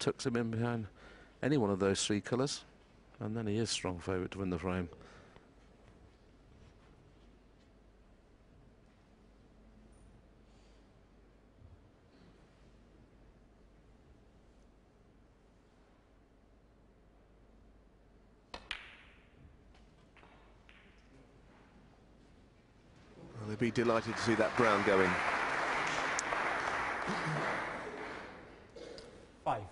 tucks him in behind any one of those three colours, and then he is strong favourite to win the frame. Well, they'd be delighted to see that brown go in. 5.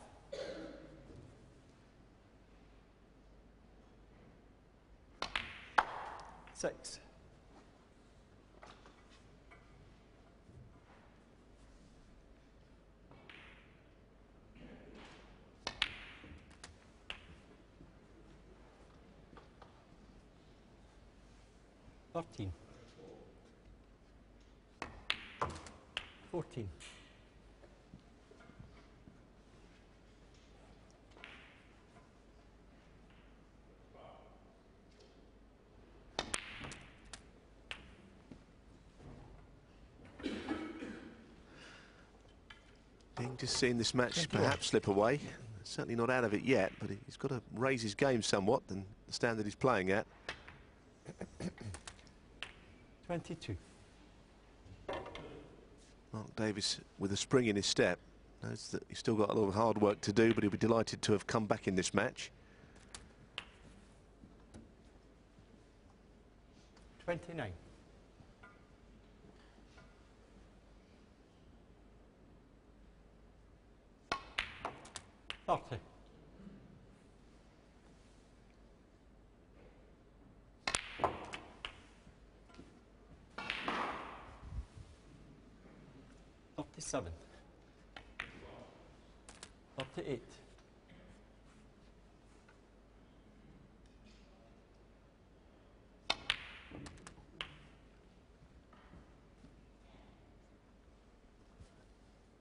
6. 13. 14. 'Ding just seeing this match perhaps slip away. Certainly not out of it yet, but he's got to raise his game somewhat than the standard he's playing at. 22. Mark Davis with a spring in his step. Knows that he's still got a lot of hard work to do, but he'll be delighted to have come back in this match. 29. 30. 37. 38.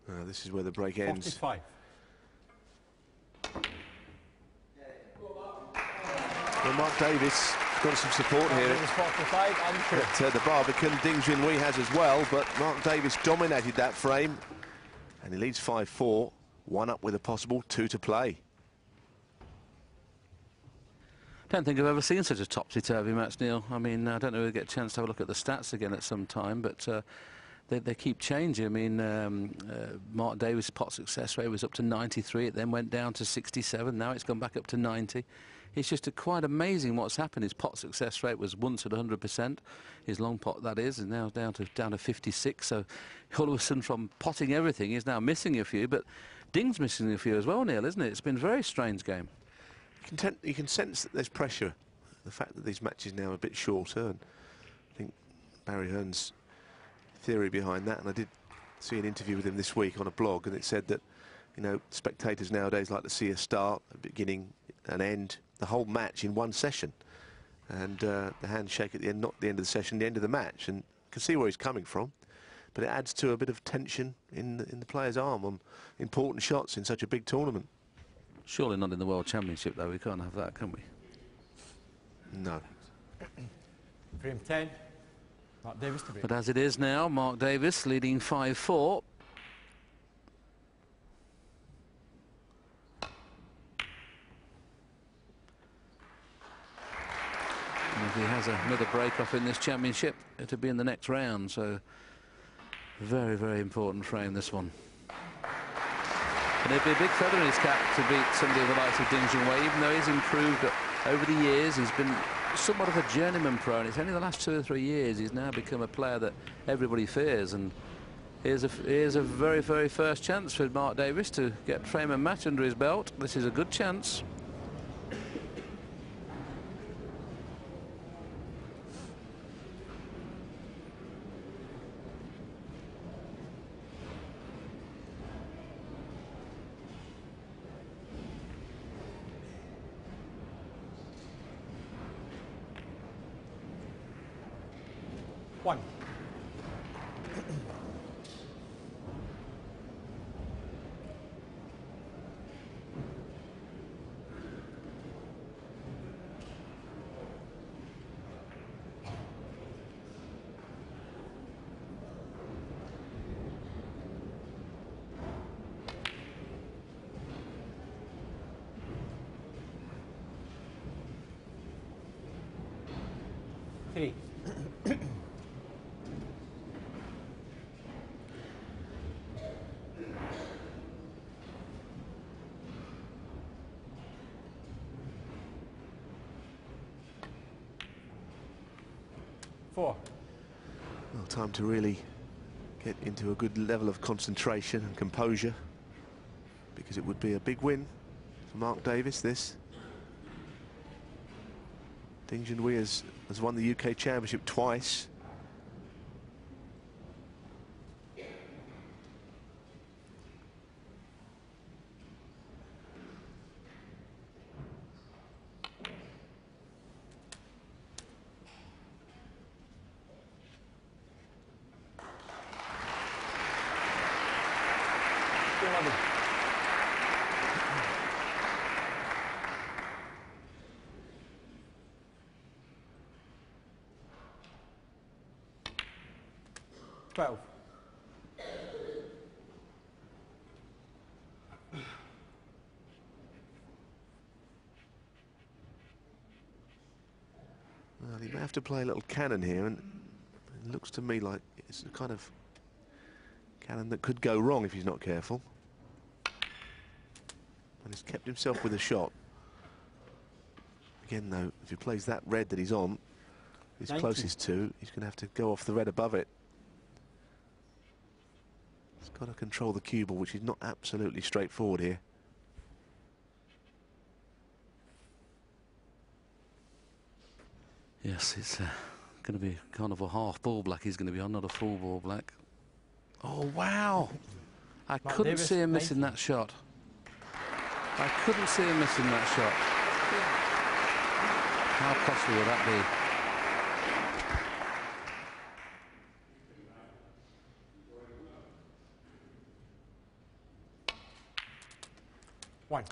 'Forty-five. This is where the break ends. 45. Well, Mark Davis got some support here. 45 and The Barbican, Junhui has as well, but Mark Davis dominated that frame. And he leads 5-4, 1 up with a possible 2 to play. Don't think I've ever seen such a topsy-turvy match, Neil. I mean, I don't know if we'll get a chance to have a look at the stats again at some time, but they keep changing. I mean, Mark Davis' pot success rate was up to 93. It then went down to 67. Now it's gone back up to 90. It's just quite amazing what's happened. His pot success rate was once at 100%. His long pot, that is now down to 56. So all of a sudden, from potting everything, he's now missing a few. But Ding's missing a few as well, Neil, isn't it? It's been a very strange game. You can sense that there's pressure. The fact that these matches now are a bit shorter. And I think Barry Hearn's theory behind that, and I did see an interview with him this week on a blog, and it said that, you know, spectators nowadays like to see a start, a beginning, an end, the whole match in one session, and the handshake at the end, not the end of the session, the end of the match, and you can see where he's coming from, but it adds to a bit of tension in the player's arm on important shots in such a big tournament. Surely not in the World Championship, though. We can't have that, can we? No. Frame 10. Mark Davis to break. But as it is now, Mark Davis leading 5-4. And if he has another break-off in this championship, it'll be in the next round. So, very, very important frame, this one. And it'd be a big feather in his cap to beat somebody of the likes of Ding Junhui, even though he's improved over the years. He's been somewhat of a journeyman pro, and it's only the last 2 or 3 years he's now become a player that everybody fears. And here's a very, very first chance for Mark Davis to get frame and match under his belt. This is a good chance. One. 23. Four. Well, time to really get into a good level of concentration and composure, because it would be a big win for Mark Davis, this. Junhui has won the UK Championship twice. Twelve. Well, he may have to play a little cannon here, and it looks to me like it's a kind of cannon that could go wrong if he's not careful. And he's kept himself with a shot. Again, though, if he plays that red that he's on, he's 90. closest to, he's going to have to go off the red above it. He's got to control the cue ball, which is not absolutely straightforward here. Yes, it's going to be kind of a half ball black he's going to be on, not a full ball black. Oh, wow. I Mark couldn't Davis, see him missing 90. that shot. I couldn't see him missing that shot. How costly would that be? One.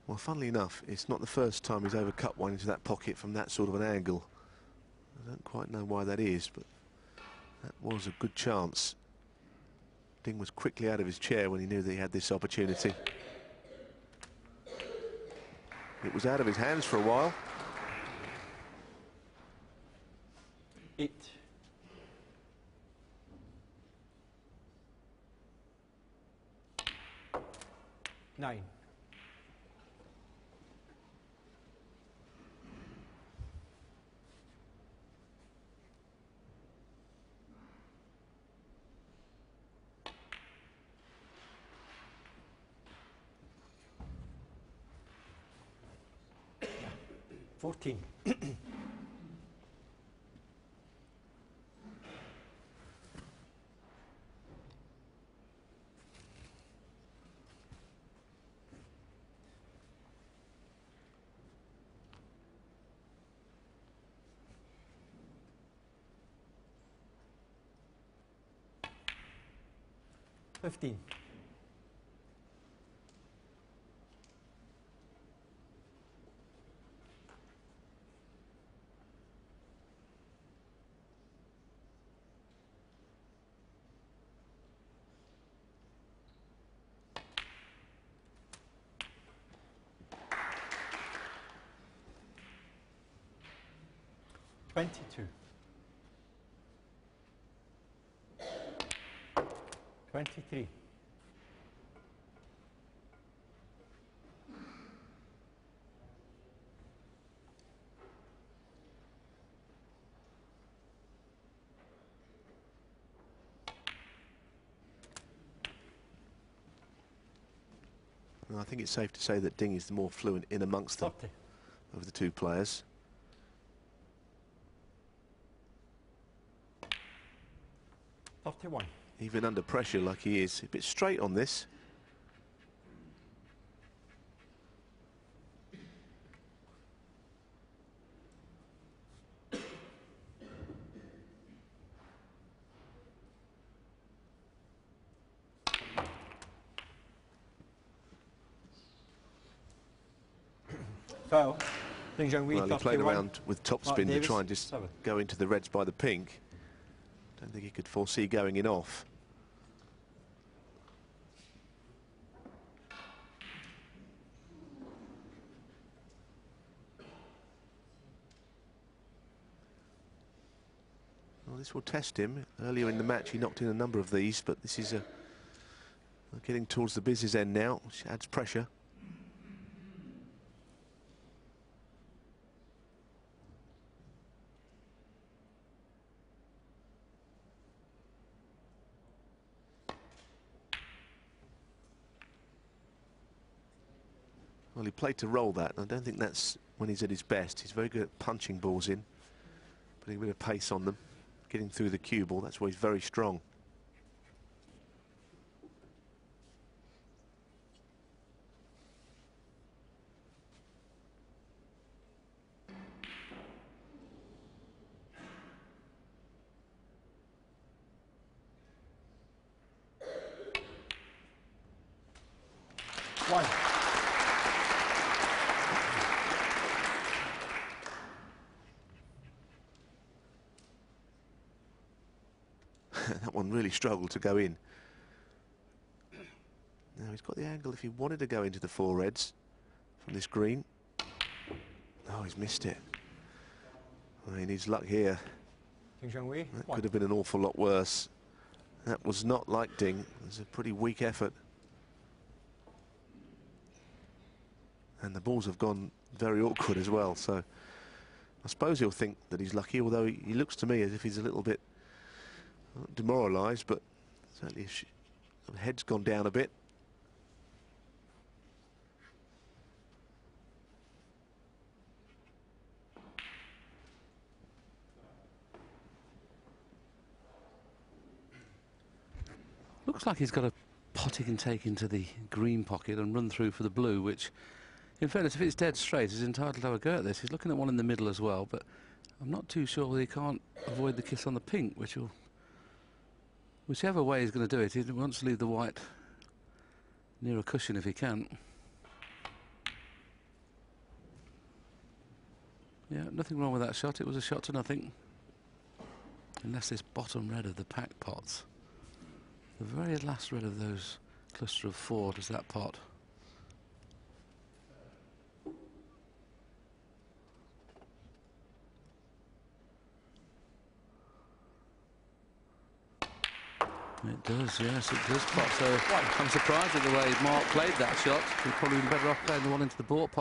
Well, funnily enough, it's not the first time he's overcut one into that pocket from that sort of an angle. I don't quite know why that is, but that was a good chance. Ding was quickly out of his chair when he knew that he had this opportunity. It was out of his hands for a while. 8. Nine. Yeah. 14. 15. Twenty-two. 23. And I think it's safe to say that Ding is the more fluent in amongst them 30. of the two players. 31. Even under pressure like he is, a bit straight on this. Foul. Junhui, Well, he played 31. around with topspin Mark to Davis, try and just 7. go into the reds by the pink. Don't think he could foresee going in off. this will test him. Earlier in the match he knocked in a number of these, but this is getting towards the business end now, which adds pressure. Well, he played to roll that. I don't think that's when he's at his best. He's very good at punching balls in, putting a bit of pace on them, getting through the cue ball. That's where he's very strong. One. That one really struggled to go in. Now he's got the angle if he wanted to go into the four reds from this green. Oh, he's missed it. Well, he needs luck here. Junhui. That could have been an awful lot worse. That was not like Ding. It was a pretty weak effort. And the balls have gone very awkward as well, so I suppose he'll think that he's lucky, although he looks to me as if he's a little bit demoralised, but certainly his head's gone down a bit. Looks like he's got a pot he can take into the green pocket and run through for the blue, which, in fairness, if it's dead straight, he's entitled to have a go at this. He's looking at one in the middle as well, but I'm not too sure whether he can't avoid the kiss on the pink, which will... Whichever way he's going to do it, he wants to leave the white near a cushion if he can. Yeah, nothing wrong with that shot. It was a shot to nothing. Unless this bottom red of the packed pots, the very last red of those cluster of four does that pot. It does, yes, it does pot. So I'm surprised at the way Mark played that shot. He'd probably been better off playing the one into the baulk pot.